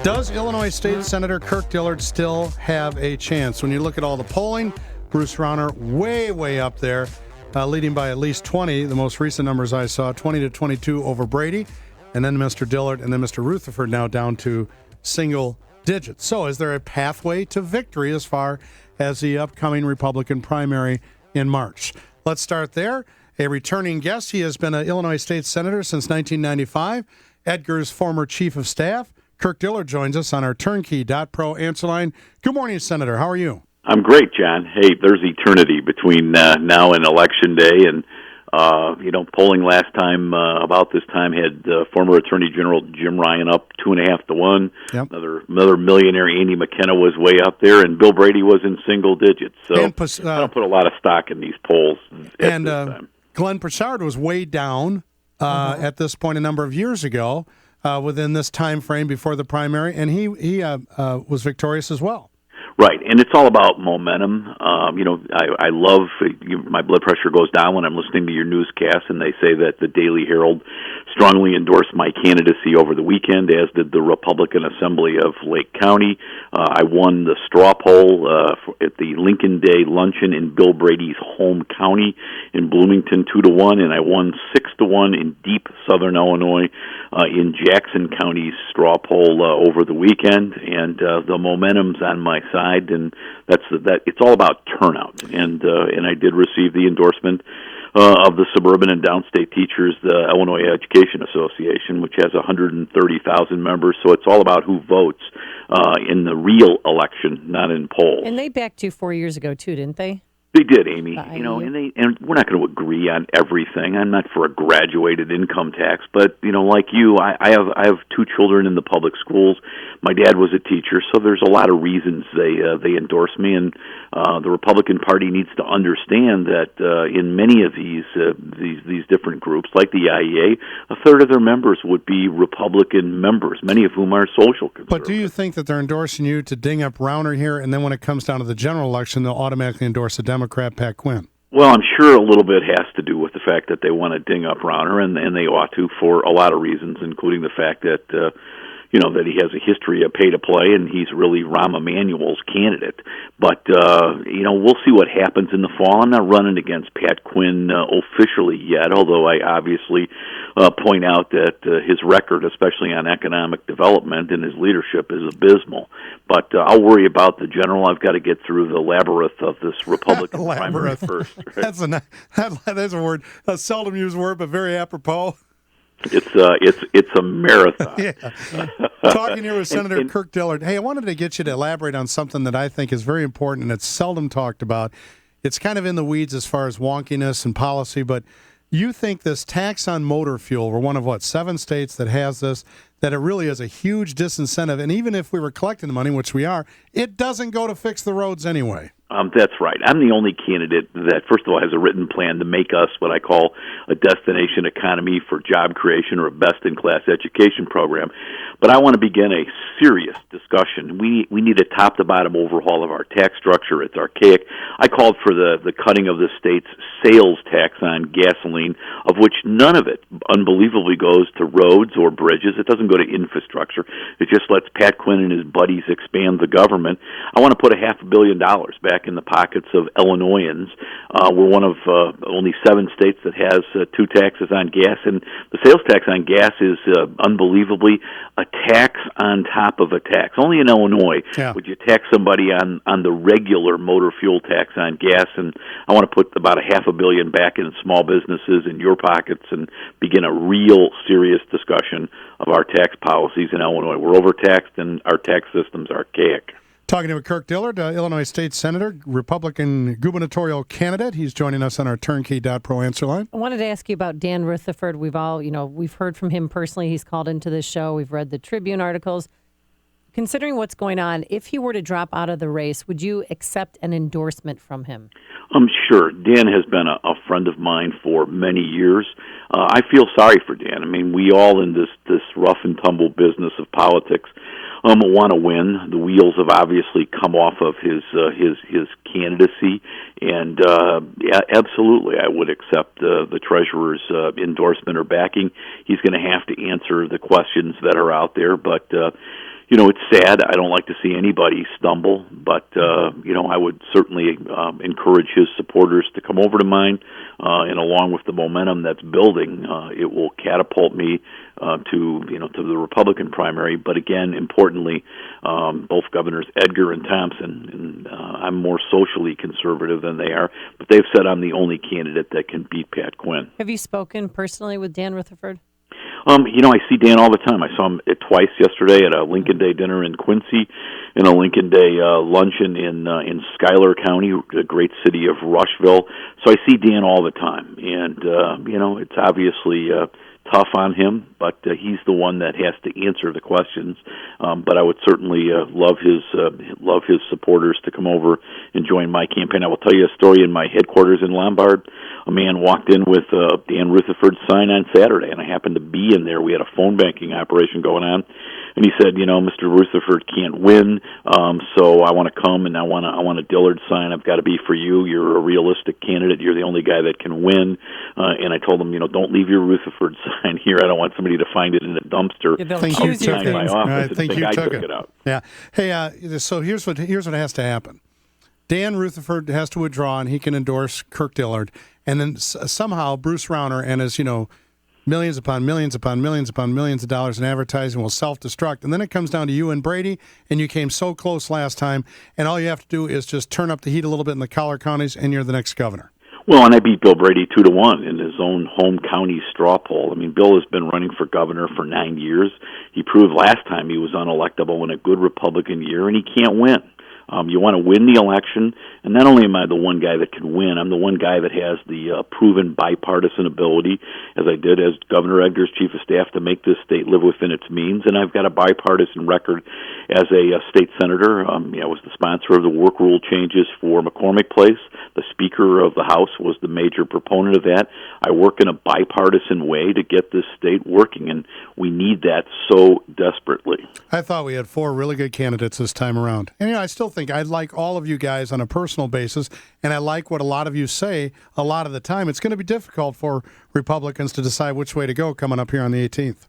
Does Illinois State Senator Kirk Dillard still have a chance? When you look at all the polling, Bruce Rauner way up there, leading by at least 20. The most recent numbers I saw, 20-22 over Brady, and then Mr. Dillard, and then Mr. Rutherford now down to single digits. So is there a pathway to victory as far as the upcoming Republican primary in March? Let's start there. A returning guest. He has been an Illinois State Senator since 1995. Edgar's former chief of staff. Kirk Dillard joins us on our Turnkey.pro answer line. Good morning, Senator. How are you? I'm great, John. Hey, there's eternity between now and Election Day, and polling last time about this time had former Attorney General Jim Ryan up 2.5 to 1. Yep. Another millionaire, Andy McKenna, was way up there, and Bill Brady was in single digits. So I don't put a lot of stock in these polls at this time. Glenn Pritchard was way down at this point a number of years ago within this time frame before the primary, and he was victorious as well. Right, and it's all about momentum. I love my blood pressure goes down when I'm listening to your newscast, and they say that the Daily Herald strongly endorsed my candidacy over the weekend, as did the Republican Assembly of Lake County. I won the straw poll at the Lincoln Day luncheon in Bill Brady's home county in Bloomington 2-1, and I won 6-1 in deep southern Illinois in Jackson County's straw poll over the weekend, and the momentum's on my side, and it's all about turnout, and I did receive the endorsement of the Suburban and Downstate Teachers, the Illinois Education Association, which has 130,000 members, so it's all about who votes in the real election, not in polls. And they backed you 4 years ago, too, didn't they? They did, Amy. And we're not going to agree on everything. I'm not for a graduated income tax, but like you, I have 2 children in the public schools. My dad was a teacher, so there's a lot of reasons they endorse me, and the Republican Party needs to understand that in many of these different groups, like the IEA, a third of their members would be Republican members, many of whom are social conservatives. But do you think that they're endorsing you to ding up Rauner here, and then when it comes down to the general election, they'll automatically endorse a Democrat, Pat Quinn? Well, I'm sure a little bit has to do with the fact that they want to ding up Rauner, and they ought to for a lot of reasons, including the fact that that he has a history of pay-to-play, and he's really Rahm Emanuel's candidate. But, we'll see what happens in the fall. I'm not running against Pat Quinn officially yet, although I obviously point out that his record, especially on economic development and his leadership, is abysmal. But I'll worry about the general. I've got to get through the labyrinth of this Republican primary first. Right? That's a word, a seldom used word, but very apropos. It's a marathon. Yeah. Talking here with Senator Kirk Dillard. Hey, I wanted to get you to elaborate on something that I think is very important and it's seldom talked about. It's kind of in the weeds as far as wonkiness and policy, but you think this tax on motor fuel, we're one of 7 states that has this, that it really is a huge disincentive, and even if we were collecting the money, which we are, it doesn't go to fix the roads anyway. That's right. I'm the only candidate that, first of all, has a written plan to make us what I call a destination economy for job creation or a best-in-class education program. But I want to begin a serious discussion. We need a top-to-bottom overhaul of our tax structure. It's archaic. I called for the cutting of the state's sales tax on gasoline, of which none of it, unbelievably, goes to roads or bridges. It doesn't go to infrastructure. It just lets Pat Quinn and his buddies expand the government. I want to put $500 million back in the pockets of Illinoisans. We're one of only 7 states that has 2 taxes on gas, and the sales tax on gas is unbelievably a tax on top of a tax. Only in Illinois would you tax somebody on the regular motor fuel tax on gas, and I want to put about $500 million back in small businesses in your pockets and begin a real serious discussion of our tax policies in Illinois. We're overtaxed, and our tax system's archaic. Talking to Kirk Dillard, Illinois State Senator, Republican gubernatorial candidate. He's joining us on our Turnkey.pro answer line. I wanted to ask you about Dan Rutherford. We've heard from him personally. He's called into this show. We've read the Tribune articles. Considering what's going on, if he were to drop out of the race, would you accept an endorsement from him? Sure. Dan has been a friend of mine for many years. I feel sorry for Dan. I mean, we all in this rough and tumble business of politics want to win. The wheels have obviously come off of his candidacy, and absolutely, I would accept the treasurer's endorsement or backing. He's going to have to answer the questions that are out there, but It's sad. I don't like to see anybody stumble, but I would certainly encourage his supporters to come over to mine, and along with the momentum that's building, it will catapult me to the Republican primary. But again, importantly, both Governors Edgar and Thompson, and I'm more socially conservative than they are, but they've said I'm the only candidate that can beat Pat Quinn. Have you spoken personally with Dan Rutherford? I see Dan all the time. I saw him twice yesterday at a Lincoln Day dinner in Quincy, and a Lincoln Day luncheon in Schuyler County, the great city of Rushville. So I see Dan all the time, and it's obviously tough on him, but he's the one that has to answer the questions. But I would certainly love his supporters to come over and join my campaign. I will tell you a story. In my headquarters in Lombard, a man walked in with Dan Rutherford's sign on Saturday, and I happened to be in there. We had a phone banking operation going on, and he said, Mr. Rutherford can't win, so I want to come, and I want a Dillard sign. I've got to be for you. You're a realistic candidate. You're the only guy that can win. And I told him, don't leave your Rutherford sign here. I don't want somebody to find it in a dumpster. Yeah, Think you took in my office I think and you I took it out. Yeah. Hey, so here's what has to happen. Dan Rutherford has to withdraw, and he can endorse Kirk Dillard. And then somehow Bruce Rauner and his, millions upon millions upon millions upon millions of dollars in advertising will self-destruct. And then it comes down to you and Brady, and you came so close last time, and all you have to do is just turn up the heat a little bit in the collar counties, and you're the next governor. Well, and I beat Bill Brady 2-1 in his own home county straw poll. I mean, Bill has been running for governor for 9 years. He proved last time he was unelectable in a good Republican year, and he can't win. You want to win the election, and not only am I the one guy that can win, I'm the one guy that has the proven bipartisan ability, as I did as Governor Edgar's chief of staff, to make this state live within its means, and I've got a bipartisan record as a state senator. I was the sponsor of the work rule changes for McCormick Place. The Speaker of the House was the major proponent of that. I work in a bipartisan way to get this state working, and we need that so desperately. I thought we had 4 really good candidates this time around. And I still think I like all of you guys on a personal basis, and I like what a lot of you say a lot of the time. It's going to be difficult for Republicans to decide which way to go coming up here on the 18th.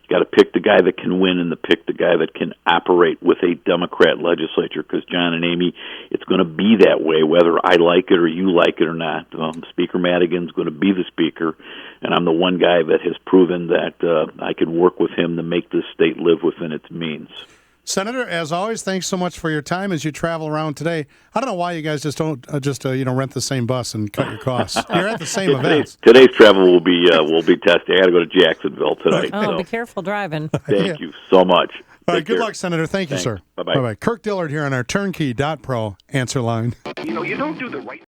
You got to pick the guy that can win and pick the guy that can operate with a Democrat legislature, because, John and Amy, it's going to be that way whether I like it or you like it or not. Speaker Madigan's going to be the speaker, and I'm the one guy that has proven that I can work with him to make this state live within its means. Senator, as always, thanks so much for your time as you travel around today. I don't know why you guys just don't rent the same bus and cut your costs. You're at the same events. Today's travel will be tested. I got to go to Jacksonville tonight. Oh, so. Be careful driving. Thank you so much. All right, good luck, Senator. Thank you, sir. Bye-bye. Bye-bye. Kirk Dillard here on our Turnkey.pro answer line. You don't do the right